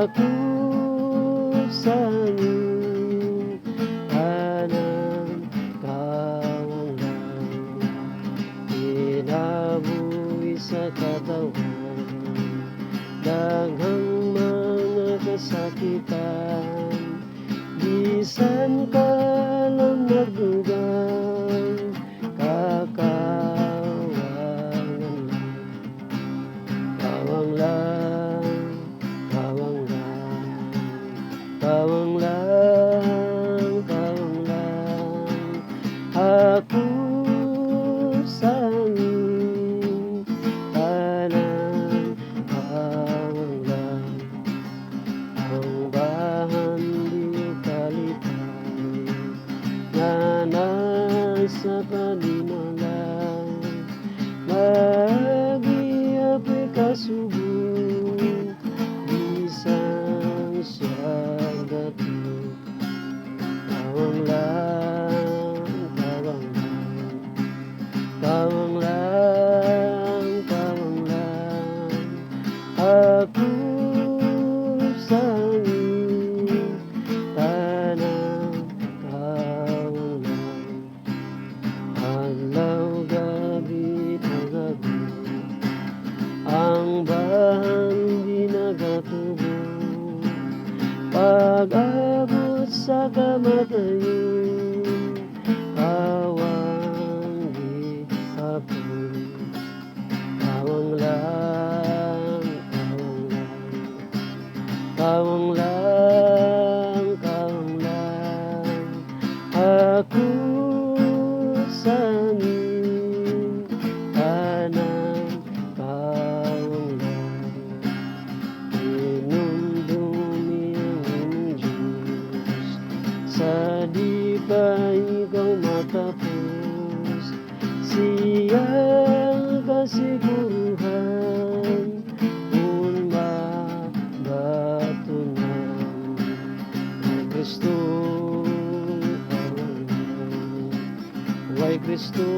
Ako sa iyong kanan, kawalan, kinabuhi sa katawan, daghang mga kasakitan, bisan ka lang nagdugang, kakawangan lang, kawang lang, kawang lang, kawang lang, kawang lang. Ako sa iyong kanan, kawang lang, ang bahan di kalitan, na nasa panimalang, mag-iapay kasubok, bisan siyang dato. Kawang lang, kawang lang, kawang lang, kawang lang. Ako sa iyong kanan, kawang lang, adlaw gabi na gabi, ang bahan di nagatubog, pag-abot sa kamatayon, kawang di hapon. Kawang lang, kawang lang, kawang lang, kawang lang. Ako sa iyong kanan, kawang lang, inumdumi ang iyong Diyos, sa di pa ikaw matapos, siyang kasiguruhan, kung mabatunan. Ay Kristo, kawang lang, ay Kristo,